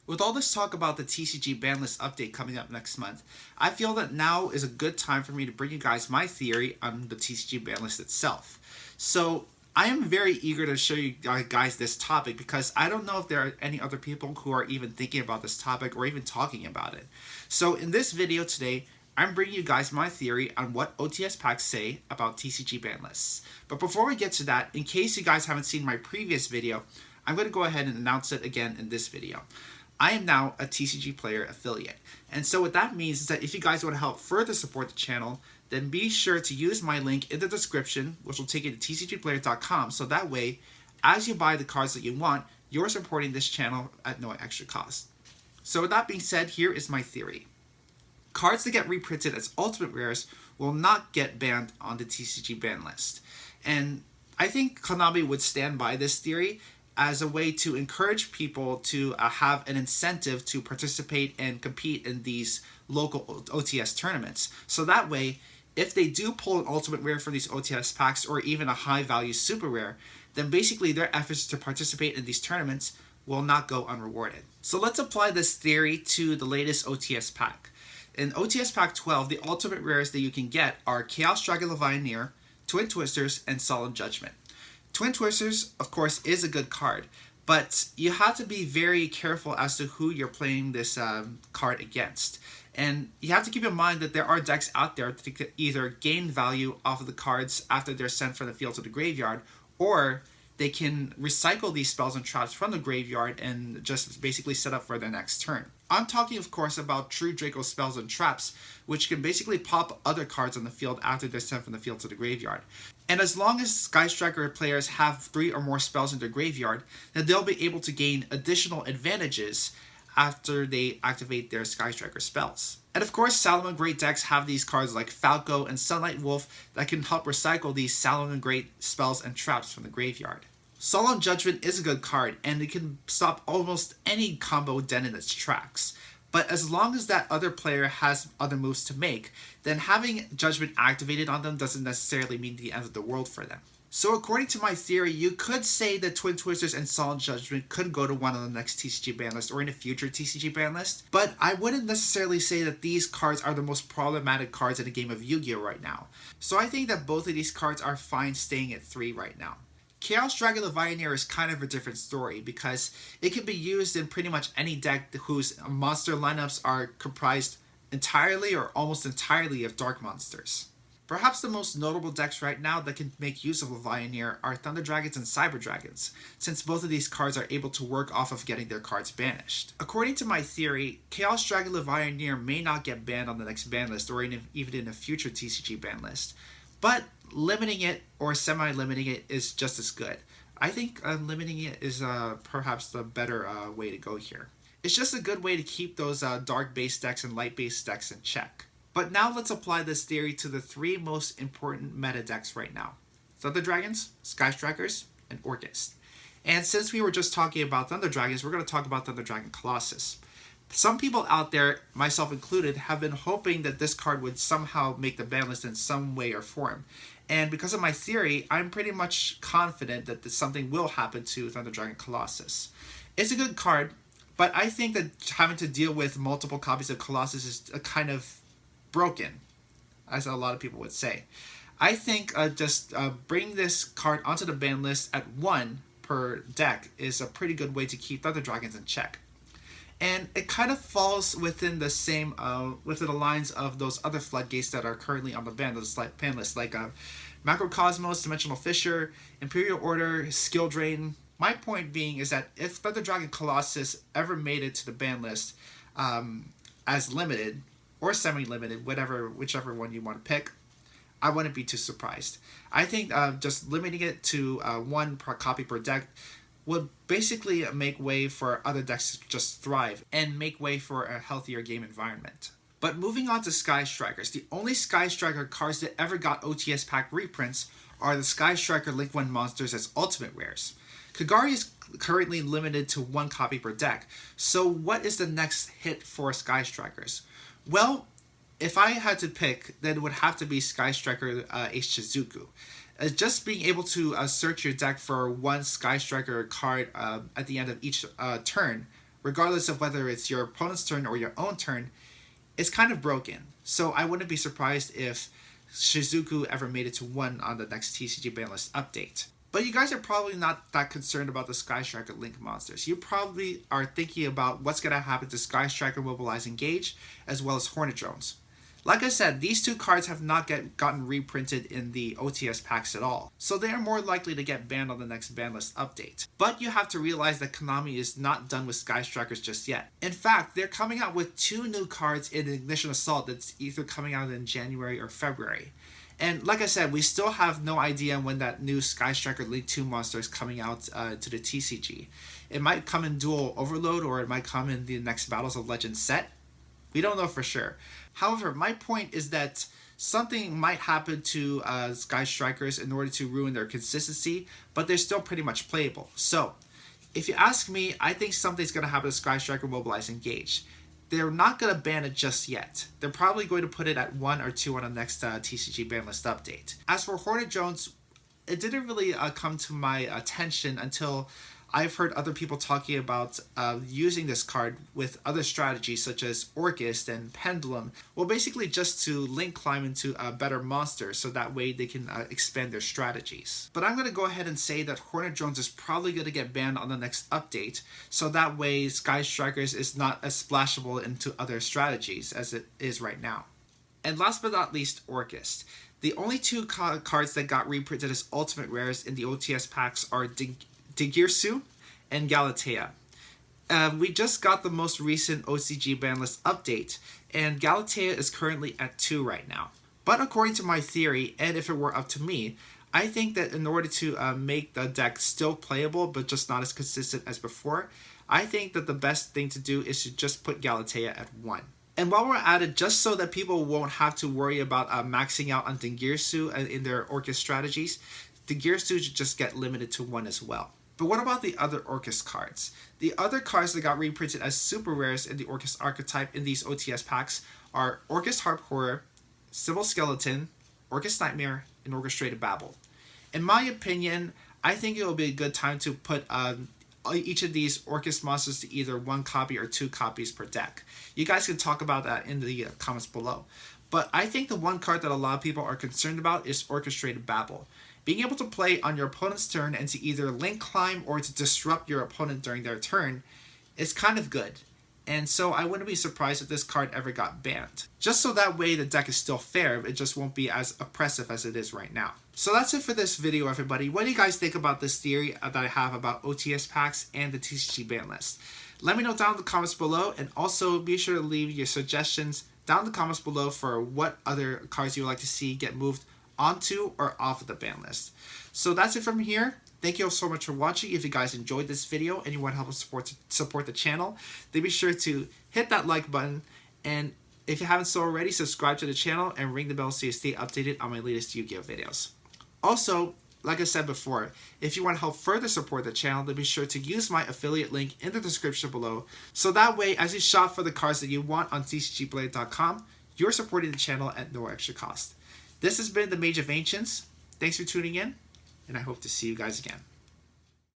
With all this talk about the TCG banlist update coming up next month, I feel that now is a good time for me to bring you guys my theory on the TCG banlist itself. So, I am very eager to show you guys this topic because I don't know if there are any other people who are even thinking about this topic or even talking about it. So, in this video today, I'm bringing you guys my theory on what OTS packs say about TCG banlists. But before we get to that, in case you guys haven't seen my previous video, I'm going to go ahead and announce it again in this video. I am now a TCG player affiliate. And so what that means is that if you guys want to help further support the channel, then be sure to use my link in the description, which will take you to tcgplayer.com, so that way, as you buy the cards that you want, you're supporting this channel at no extra cost. So with that being said, here is my theory. Cards that get reprinted as Ultimate Rares will not get banned on the TCG ban list. And I think Konami would stand by this theory as a way to encourage people to have an incentive to participate and compete in these local OTS tournaments. So that way, if they do pull an Ultimate Rare from these OTS packs or even a high value Super Rare, then basically their efforts to participate in these tournaments will not go unrewarded. So let's apply this theory to the latest OTS pack. In OTS Pack 12, the ultimate rares that you can get are Chaos Dragon Levianeer, Twin Twisters, and Solemn Judgment. Twin Twisters, of course, is a good card, but you have to be very careful as to who you're playing this card against. And you have to keep in mind that there are decks out there that either gain value off of the cards after they're sent from the field to the graveyard, or they can recycle these spells and traps from the graveyard and just basically set up for their next turn. I'm talking, of course, about true Draco spells and traps, which can basically pop other cards on the field after they're sent from the field to the graveyard. And as long as Sky Striker players have 3 or more spells in their graveyard, then they'll be able to gain additional advantages after they activate their Sky Striker spells. And of course, Salamon Great decks have these cards like Falco and Sunlight Wolf that can help recycle these Salamon Great spells and traps from the graveyard. Solemn Judgment is a good card, and it can stop almost any combo dead in its tracks. But as long as that other player has other moves to make, then having Judgment activated on them doesn't necessarily mean the end of the world for them. So according to my theory, you could say that Twin Twisters and Solemn Judgment could go to one of the next TCG ban lists or in a future TCG ban list, but I wouldn't necessarily say that these cards are the most problematic cards in a game of Yu-Gi-Oh! Right now. So I think that both of these cards are fine staying at 3 right now. Chaos Dragon Levianeer is kind of a different story because it can be used in pretty much any deck whose monster lineups are comprised entirely or almost entirely of dark monsters. Perhaps the most notable decks right now that can make use of Levianeer are Thunder Dragons and Cyber Dragons, since both of these cards are able to work off of getting their cards banished. According to my theory, Chaos Dragon Levianeer may not get banned on the next ban list or even in a future TCG ban list, but limiting it or semi-limiting it is just as good. I think limiting it is perhaps the better way to go here. It's just a good way to keep those dark-based decks and light-based decks in check. But now let's apply this theory to the 3 most important meta decks right now. Thunder Dragons, Sky Strikers, and Orkest. And since we were just talking about Thunder Dragons, we're going to talk about Thunder Dragon Colossus. Some people out there, myself included, have been hoping that this card would somehow make the ban list in some way or form. And because of my theory, I'm pretty much confident that something will happen to Thunder Dragon Colossus. It's a good card, but I think that having to deal with multiple copies of Colossus is a kind of broken, as a lot of people would say. I think just bringing this card onto the ban list at 1 per deck is a pretty good way to keep Thunder Dragons in check. And it kind of falls within the same, within the lines of those other floodgates that are currently on the ban list, like Macrocosmos, Dimensional Fissure, Imperial Order, Skill Drain. My point being is that if Thunder Dragon Colossus ever made it to the ban list as limited, or semi-limited, whichever one you want to pick, I wouldn't be too surprised. I think just limiting it to 1 per copy per deck would basically make way for other decks to just thrive and make way for a healthier game environment. But moving on to Sky Strikers, the only Sky Striker cards that ever got OTS pack reprints are the Sky Striker Link 1 monsters as ultimate rares. Kagari is currently limited to 1 copy per deck, so what is the next hit for Sky Strikers? Well, if I had to pick, then it would have to be Sky Striker Ace Shizuku. Just being able to search your deck for 1 Sky Striker card at the end of each turn regardless of whether it's your opponent's turn or your own turn, is kind of broken. So I wouldn't be surprised if Shizuku ever made it to 1 on the next TCG Banlist update. But you guys are probably not that concerned about the Sky Striker Link monsters. You probably are thinking about what's going to happen to Sky Striker Mobilize Engage, as well as Hornet Jones. Like I said, these 2 cards have not gotten reprinted in the OTS packs at all, so they are more likely to get banned on the next Banlist update. But you have to realize that Konami is not done with Sky Strikers just yet. In fact, they're coming out with 2 new cards in Ignition Assault that's either coming out in January or February. And like I said, we still have no idea when that new Sky Striker League 2 monster is coming out to the TCG. It might come in Dual Overload, or it might come in the next Battles of Legends set. We don't know for sure. However, my point is that something might happen to Sky Strikers in order to ruin their consistency, but they're still pretty much playable. So, if you ask me, I think something's going to happen to Sky Striker Mobilize Engage. They're not going to ban it just yet. They're probably going to put it at 1 or 2 on the next TCG Banlist update. As for Hornet Jones, it didn't really come to my attention until I've heard other people talking about using this card with other strategies such as Orkest and Pendulum. Well, basically just to link climb into a better monster so that way they can expand their strategies. But I'm going to go ahead and say that Hornet Jones is probably going to get banned on the next update, so that way Sky Strikers is not as splashable into other strategies as it is right now. And last but not least, Orcust. The only 2 cards that got reprinted as Ultimate Rares in the OTS packs are Digirsu and Galatea. We just got the most recent OCG Banlist update, and Galatea is currently at 2 right now. But according to my theory, and if it were up to me, I think that in order to make the deck still playable, but just not as consistent as before, I think that the best thing to do is to just put Galatea at 1. And while we're at it, just so that people won't have to worry about maxing out on Dingirsu in their Orcas strategies, Dingirsu should just get limited to 1 as well. But what about the other Orcas cards? The other cards that got reprinted as super rares in the Orcas archetype in these OTS packs are Orcas Harp Horror, Sybil Skeleton, Orcas Nightmare, and Orchestrated Babel. In my opinion, I think it will be a good time to put each of these Orcas monsters to either 1 copy or 2 copies per deck. You guys can talk about that in the comments below. But I think the one card that a lot of people are concerned about is Orchestrated Babel. Being able to play on your opponent's turn and to either link climb or to disrupt your opponent during their turn is kind of good. And so I wouldn't be surprised if this card ever got banned. Just so that way the deck is still fair, it just won't be as oppressive as it is right now. So that's it for this video, everybody. What do you guys think about this theory that I have about OTS packs and the TCG ban list? Let me know down in the comments below, and also be sure to leave your suggestions down in the comments below for what other cards you would like to see get moved onto or off of the ban list. So that's it from here. Thank you all so much for watching. If you guys enjoyed this video and you want to help us support the channel, then be sure to hit that like button. And if you haven't so already, subscribe to the channel and ring the bell so you stay updated on my latest Yu-Gi-Oh videos. Also, like I said before, if you want to help further support the channel, then be sure to use my affiliate link in the description below. So that way, as you shop for the cards that you want on TCGblade.com, you're supporting the channel at no extra cost. This has been the Mage of Ancients. Thanks for tuning in, and I hope to see you guys again.